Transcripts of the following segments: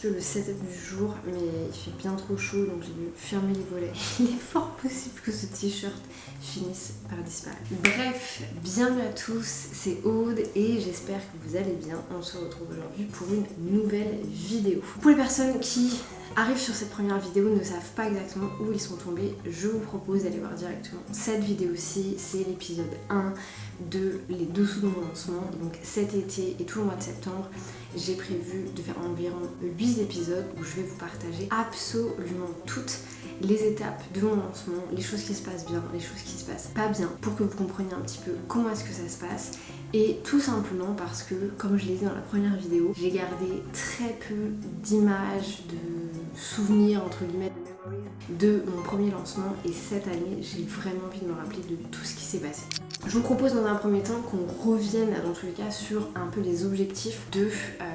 peu le setup du jour, mais il fait bien trop chaud donc j'ai dû fermer les volets. Il est fort possible que ce t-shirt finisse par disparaître. Bref, bienvenue à tous, c'est Aude et j'espère que vous allez bien. On se retrouve aujourd'hui pour une nouvelle vidéo. Pour les personnes qui arrivent sur cette première vidéo, ne savent pas exactement où ils sont tombés, je vous propose d'aller voir directement cette vidéo-ci. C'est l'épisode 1 de les dessous de mon lancement. Donc cet été et tout le mois de septembre, j'ai prévu de faire environ 8 épisodes où je vais vous partager absolument toutes les étapes de mon lancement, les choses qui se passent bien, les choses qui se passent pas bien, pour que vous compreniez un petit peu comment est-ce que ça se passe. Et tout simplement parce que, comme je l'ai dit dans la première vidéo, j'ai gardé très peu d'images, de souvenirs entre guillemets, de mon premier lancement, et cette année j'ai vraiment envie de me rappeler de tout ce qui s'est passé. Je vous propose dans un premier temps qu'on revienne dans tous les cas sur un peu les objectifs de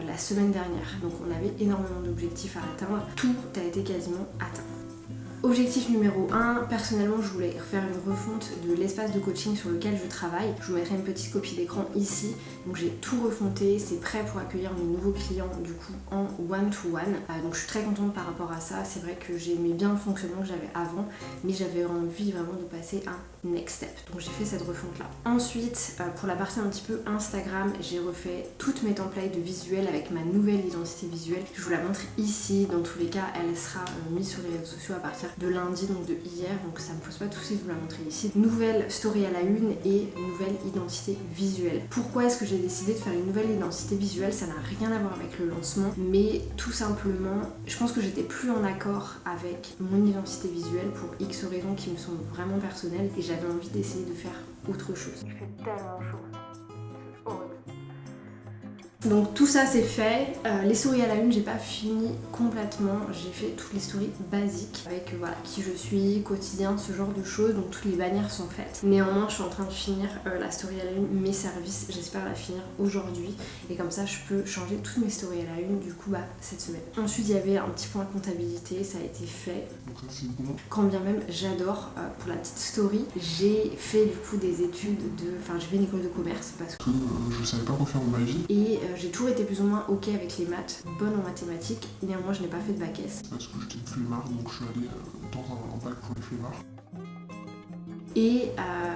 la semaine dernière. Donc on avait énormément d'objectifs à atteindre, tout a été quasiment atteint. Objectif numéro 1, personnellement je voulais faire une refonte de l'espace de coaching sur lequel je travaille. Je vous mettrai une petite copie d'écran ici. Donc j'ai tout refonté, c'est prêt pour accueillir mes nouveaux clients du coup en one-to-one. Donc je suis très contente par rapport à ça. C'est vrai que j'aimais bien le fonctionnement que j'avais avant, mais j'avais envie vraiment de passer à un next step. Donc j'ai fait cette refonte là. Ensuite, pour la partie un petit peu Instagram, j'ai refait toutes mes templates de visuels avec ma nouvelle identité visuelle. Je vous la montre ici. Dans tous les cas, elle sera mise sur les réseaux sociaux à partir de lundi, donc de hier, donc ça me pose pas de soucis de vous la montrer ici. Nouvelle story à la une et nouvelle identité visuelle. Pourquoi est-ce que j'ai décidé de faire une nouvelle identité visuelle? Ça n'a rien à voir avec le lancement, mais tout simplement, je pense que j'étais plus en accord avec mon identité visuelle pour X raisons qui me sont vraiment personnelles, et j'avais envie d'essayer de faire autre chose. Il fait tellement chaud. Donc tout ça c'est fait. Les stories à la une, j'ai pas fini complètement. J'ai fait toutes les stories basiques avec voilà qui je suis, quotidien, ce genre de choses. Donc toutes les bannières sont faites. Néanmoins je suis en train de finir la story à la une, mes services. J'espère la finir aujourd'hui. Et comme ça je peux changer toutes mes stories à la une du coup cette semaine. Ensuite il y avait un petit point comptabilité, ça a été fait. Donc ça c'est bon. Quand bien même j'adore, pour la petite story, j'ai fait du coup des études de... Enfin j'ai fait une école de commerce parce que Je savais pas quoi faire de ma vie. et j'ai toujours été plus ou moins ok avec les maths, bonne en mathématiques, néanmoins je n'ai pas fait de bac S. Parce que j'étais flemmard, donc je suis allé dans un bac pour les flemmards. Et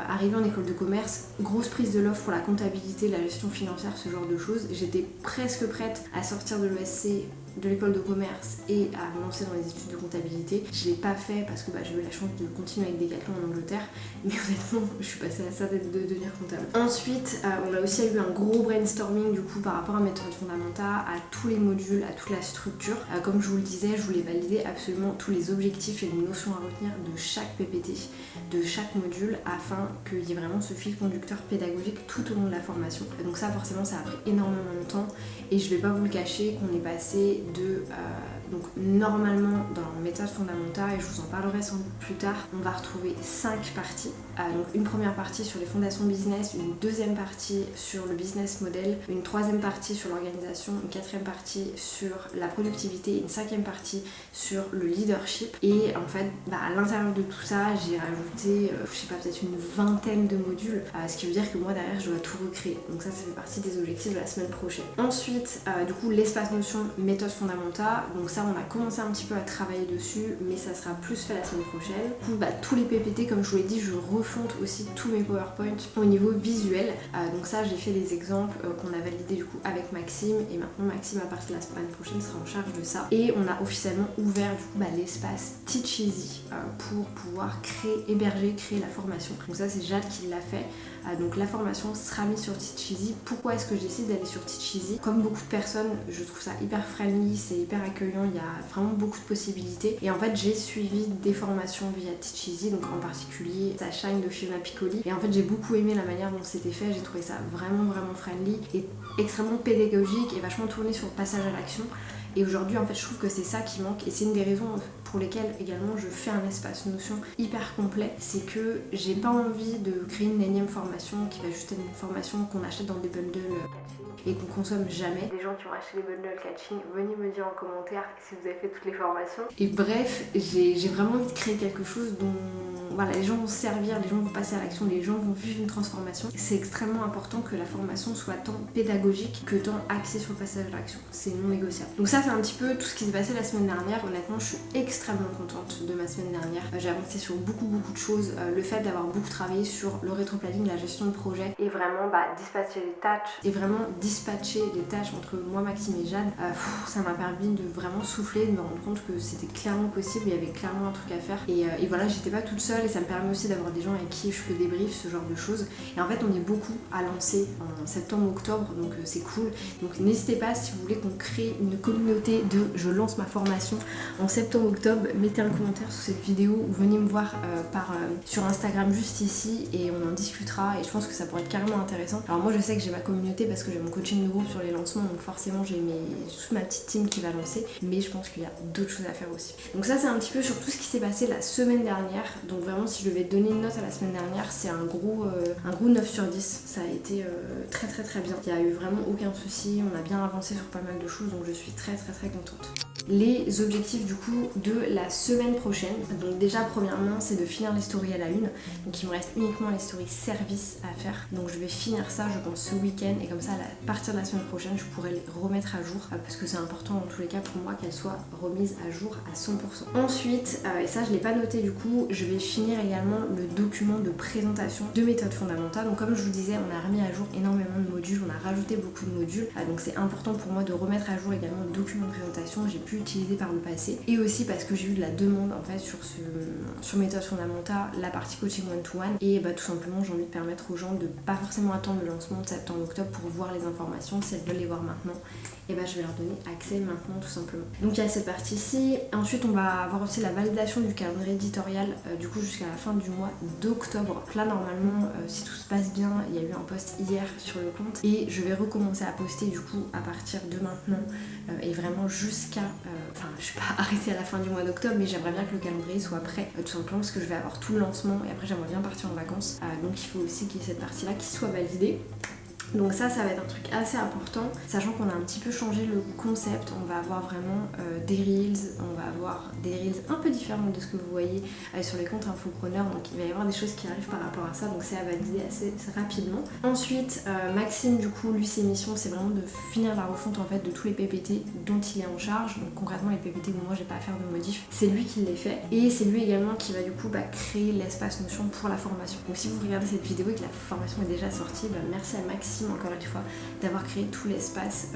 arrivé en école de commerce, grosse prise de l'offre pour la comptabilité, la gestion financière, ce genre de choses. J'étais presque prête à sortir de l'ESC, de l'école de commerce, et à me lancer dans les études de comptabilité. Je l'ai pas fait parce que j'ai eu la chance de continuer avec Decathlon en Angleterre, mais honnêtement je suis passée à ça de devenir comptable. Ensuite on a aussi eu un gros brainstorming du coup par rapport à Méthode Fondamenta, à tous les modules, à toute la structure. Comme je vous le disais, je voulais valider absolument tous les objectifs et les notions à retenir de chaque PPT, de chaque module, afin qu'il y ait vraiment ce fil conducteur pédagogique tout au long de la formation. Et donc ça forcément ça a pris énormément de temps, et je vais pas vous le cacher qu'on est passé de donc normalement dans Méthode Fondamenta, et je vous en parlerai sans doute plus tard, on va retrouver 5 parties. Donc une première partie sur les fondations business, une deuxième partie sur le business model, une troisième partie sur l'organisation, une quatrième partie sur la productivité, une cinquième partie sur le leadership. Et en fait à l'intérieur de tout ça j'ai rajouté je sais pas, peut-être une vingtaine de modules, ce qui veut dire que moi derrière je dois tout recréer. Donc ça fait partie des objectifs de la semaine prochaine. Ensuite du coup l'espace notion Méthode Fondamenta, donc ça on a commencé un petit peu à travailler dessus, mais ça sera plus fait la semaine prochaine. Du coup tous les PPT, comme je vous l'ai dit, je refonte aussi tous mes PowerPoint au niveau visuel. Donc ça j'ai fait les exemples qu'on a validés du coup avec Maxime, et maintenant Maxime à partir de la semaine prochaine sera en charge de ça. Et on a officiellement ouvert du coup l'espace Teach Easy pour pouvoir créer la formation. Donc ça c'est Jade qui l'a fait. Donc la formation sera mise sur Teach Easy. Pourquoi est-ce que je décide d'aller sur Teach Easy? Comme beaucoup de personnes, je trouve ça hyper friendly, c'est hyper accueillant, il y a vraiment beaucoup de possibilités. Et en fait j'ai suivi des formations via Teach Easy, donc en particulier Shine de Fiona Piccoli. Et en fait j'ai beaucoup aimé la manière dont c'était fait, j'ai trouvé ça vraiment friendly et extrêmement pédagogique et vachement tourné sur le passage à l'action. Et aujourd'hui en fait je trouve que c'est ça qui manque, et c'est une des raisons pour lesquelles également je fais un espace notion hyper complet. C'est que j'ai pas envie de créer une énième formation qui va juste être une formation qu'on achète dans des bundles et qu'on consomme jamais. Les gens qui ont acheté les bundles catching, venez me dire en commentaire si vous avez fait toutes les formations. Et bref, j'ai vraiment envie de créer quelque chose dont voilà, les gens vont se servir, les gens vont passer à l'action, les gens vont vivre une transformation. C'est extrêmement important que la formation soit tant pédagogique que tant axée sur le passage à l'action. C'est non négociable. Donc ça, c'est un petit peu tout ce qui s'est passé la semaine dernière. Honnêtement, je suis extrêmement contente de ma semaine dernière. J'ai avancé sur beaucoup de choses. Le fait d'avoir beaucoup travaillé sur le rétroplanning, la gestion de projet et vraiment dispatcher les tâches entre moi, Maxime et Jade, ça m'a permis de vraiment souffler, de me rendre compte que c'était clairement possible, il y avait clairement un truc à faire et voilà, j'étais pas toute seule et ça me permet aussi d'avoir des gens avec qui je peux débrief, ce genre de choses. Et en fait, on est beaucoup à lancer en septembre-octobre, donc c'est cool. Donc n'hésitez pas, si vous voulez qu'on crée une communauté de je lance ma formation en septembre-octobre, mettez un commentaire sous cette vidéo ou venez me voir sur Instagram juste ici et on en discutera et je pense que ça pourrait être carrément intéressant. Alors moi je sais que j'ai ma communauté parce que j'ai mon coaching de groupe sur les lancements, donc forcément j'ai toute ma petite team qui va lancer, mais je pense qu'il y a d'autres choses à faire aussi. Donc ça c'est un petit peu sur tout ce qui s'est passé la semaine dernière. Donc vraiment si je devais donner une note à la semaine dernière, c'est un gros 9 sur 10. Ça a été très bien. Il n'y a eu vraiment aucun souci, on a bien avancé sur pas mal de choses, donc je suis très contente. Les objectifs du coup de la semaine prochaine. Donc déjà premièrement c'est de finir les stories à la une. Donc il me reste uniquement les stories service à faire. Donc je vais finir ça je pense ce week-end et comme ça à partir de la semaine prochaine je pourrai les remettre à jour parce que c'est important dans tous les cas pour moi qu'elles soient remises à jour à 100%. Ensuite, et ça je l'ai pas noté du coup, je vais finir également le document de présentation de méthode fondamentale. Donc comme je vous disais, on a remis à jour énormément de modules, on a rajouté beaucoup de modules. Donc c'est important pour moi de remettre à jour également le document de présentation. J'ai pu utiliser par le passé et aussi parce que j'ai eu de la demande en fait sur méthode fondamentale, la partie coaching one-to-one et tout simplement j'ai envie de permettre aux gens de pas forcément attendre le lancement de septembre-octobre pour voir les informations. Si elles veulent les voir maintenant, et je vais leur donner accès maintenant tout simplement. Donc il y a cette partie ci. Ensuite on va avoir aussi la validation du calendrier éditorial du coup jusqu'à la fin du mois d'octobre. Là normalement si tout se passe bien, il y a eu un post hier sur le compte et je vais recommencer à poster du coup à partir de maintenant et vraiment jusqu'à je suis pas arrêtée à la fin du mois d'octobre, mais j'aimerais bien que le calendrier soit prêt tout simplement parce que je vais avoir tout le lancement et après j'aimerais bien partir en vacances, donc il faut aussi qu'il y ait cette partie là qui soit validée. Donc ça va être un truc assez important, sachant qu'on a un petit peu changé le concept. On va avoir vraiment des reels, on va avoir des reels un peu différents de ce que vous voyez sur les comptes infopreneurs, donc il va y avoir des choses qui arrivent par rapport à ça, donc c'est à valider assez rapidement. Ensuite Maxime du coup lui ses missions c'est vraiment de finir la refonte en fait de tous les PPT dont il est en charge. Donc concrètement les PPT où moi j'ai pas à faire de modif, c'est lui qui les fait et c'est lui également qui va du coup créer l'espace Notion pour la formation. Donc si vous regardez cette vidéo et que la formation est déjà sortie, merci à Maxime encore une fois d'avoir créé tout l'espace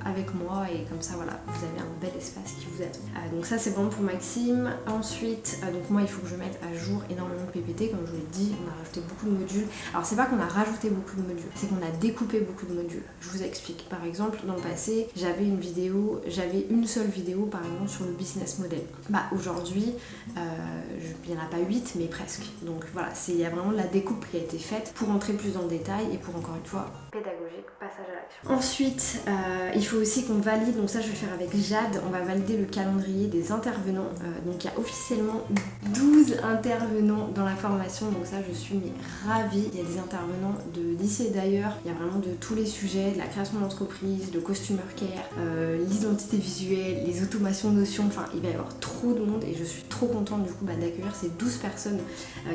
avec moi et comme ça voilà vous avez un bel espace qui vous attend. Donc ça c'est bon pour Maxime. Ensuite donc moi il faut que je mette à jour énormément de PPT comme je vous l'ai dit. On a rajouté beaucoup de modules. Alors c'est pas qu'on a rajouté beaucoup de modules, c'est qu'on a découpé beaucoup de modules. Je vous explique. Par exemple dans le passé j'avais une seule vidéo par exemple sur le business model. Aujourd'hui il n'y en a pas 8 mais presque. Donc voilà, il y a vraiment de la découpe qui a été faite pour entrer plus dans le détail et pour encore une fois pédagogique, passage à l'action. Ensuite, il faut aussi qu'on valide, donc ça je vais faire avec Jade, on va valider le calendrier des intervenants. Donc il y a officiellement 12 intervenants dans la formation, donc ça je suis ravie. Il y a des intervenants d'ici et d'ailleurs, il y a vraiment de tous les sujets, de la création d'entreprise, le customer care, l'identité visuelle, les automations Notion, enfin il va y avoir trop de monde et je suis trop contente du coup d'accueillir ces 12 personnes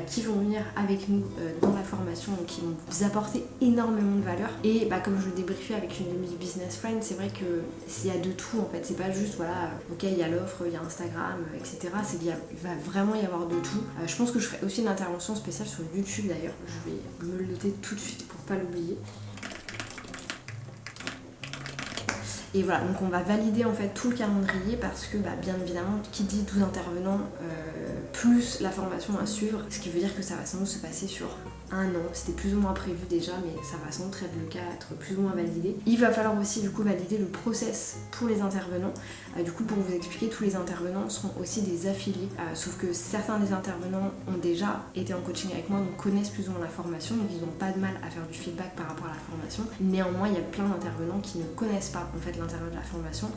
qui vont venir avec nous dans la formation, donc qui vont vous apporter énormément de valeur. Et comme je le débriefais avec une de mes business friends, c'est vrai que s'il y a de tout en fait, c'est pas juste voilà, ok il y a l'offre, il y a Instagram, etc. C'est qu'il va vraiment y avoir de tout. Je pense que je ferai aussi une intervention spéciale sur YouTube d'ailleurs, je vais me le noter tout de suite pour pas l'oublier. Et voilà, donc on va valider en fait tout le calendrier parce que bien évidemment qui dit 12 intervenants plus la formation à suivre, ce qui veut dire que ça va sans doute se passer sur un an. C'était plus ou moins prévu déjà, mais ça va sans doute être le cas, être plus ou moins validé. Il va falloir aussi du coup valider le process pour les intervenants. Du coup pour vous expliquer, tous les intervenants seront aussi des affiliés, sauf que certains des intervenants ont déjà été en coaching avec moi, donc connaissent plus ou moins la formation, donc ils n'ont pas de mal à faire du feedback par rapport à la formation. Néanmoins il y a plein d'intervenants qui ne connaissent pas en fait l'intérieur de la formation.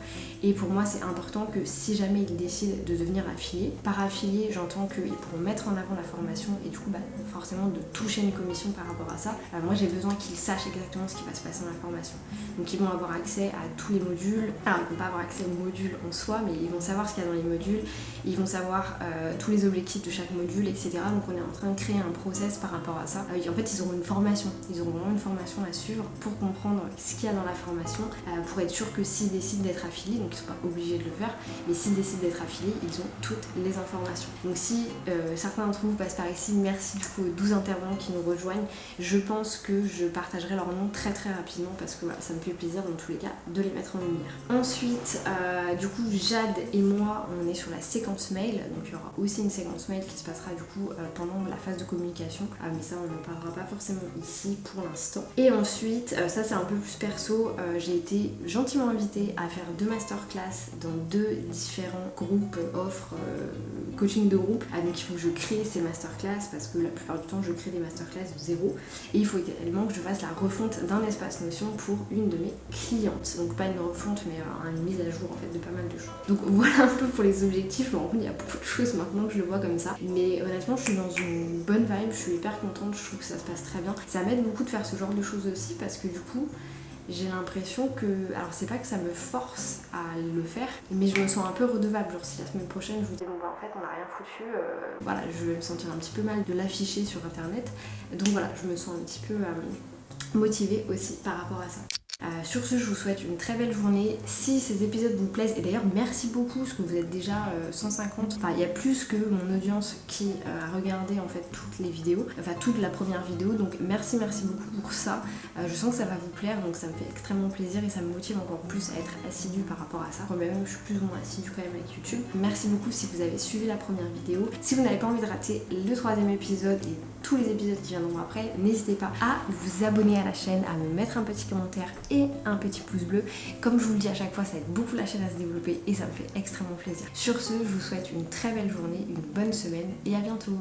Et pour moi c'est important que si jamais ils décident de devenir affiliés, par affilié j'entends qu'ils pourront mettre en avant la formation et du coup forcément de toucher une commission par rapport à ça. Moi j'ai besoin qu'ils sachent exactement ce qui va se passer dans la formation. Donc ils vont avoir accès à tous les modules. Alors ils vont pas avoir accès aux modules en soi, mais ils vont savoir ce qu'il y a dans les modules, ils vont savoir tous les objectifs de chaque module, etc. Donc on est en train de créer un process par rapport à ça. En fait ils auront une formation, ils auront vraiment une formation à suivre pour comprendre ce qu'il y a dans la formation, pour être sûr que s'ils décident d'être affiliés, donc ils sont pas obligés de le faire, mais s'ils décident d'être affiliés, ils ont toutes les informations. Donc si certains d'entre vous passent par ici, merci du coup aux 12 intervenants qui nous rejoignent. Je pense que je partagerai leur nom très rapidement parce que voilà, ça me fait plaisir dans tous les cas de les mettre en lumière. Ensuite, du coup Jade et moi on est sur la séquence mail, donc il y aura aussi une séquence mail qui se passera du coup pendant la phase de communication, mais ça on n'en parlera pas forcément ici pour l'instant. Et ensuite, ça c'est un peu plus perso, j'ai été gentiment invitée à faire 2 masterclass dans 2 différents groupes, offres, coaching de groupe. Donc il faut que je crée ces masterclass parce que la plupart du temps je crée des masterclass de zéro, et il faut également que je fasse la refonte d'un espace Notion pour une de mes clientes. Donc pas une refonte mais une mise à jour en fait de pas mal de choses. Donc voilà un peu pour les objectifs. Je me rends compte il y a beaucoup de choses maintenant que je le vois comme ça, mais honnêtement je suis dans une bonne vibe, je suis hyper contente, je trouve que ça se passe très bien. Ça m'aide beaucoup de faire ce genre de choses aussi parce que du coup j'ai l'impression que, alors c'est pas que ça me force à le faire, mais je me sens un peu redevable. Genre si la semaine prochaine je vous dis bon en fait on n'a rien foutu, voilà, je vais me sentir un petit peu mal de l'afficher sur internet. Donc voilà, je me sens un petit peu motivée aussi par rapport à ça. Sur ce, je vous souhaite une très belle journée. Si ces épisodes vous plaisent, et d'ailleurs merci beaucoup parce que vous êtes déjà 150, enfin il y a plus que mon audience qui a regardé en fait toutes les vidéos, enfin toute la première vidéo, donc merci beaucoup pour ça. Je sens que ça va vous plaire, donc ça me fait extrêmement plaisir et ça me motive encore plus à être assidue par rapport à ça. Moi-même je suis plus ou moins assidue quand même avec YouTube. Merci beaucoup si vous avez suivi la première vidéo. Si vous n'avez pas envie de rater le 3e épisode et tous les épisodes qui viendront après, n'hésitez pas à vous abonner à la chaîne, à me mettre un petit commentaire et un petit pouce bleu. Comme je vous le dis à chaque fois, ça aide beaucoup la chaîne à se développer et ça me fait extrêmement plaisir. Sur ce, je vous souhaite une très belle journée, une bonne semaine et à bientôt.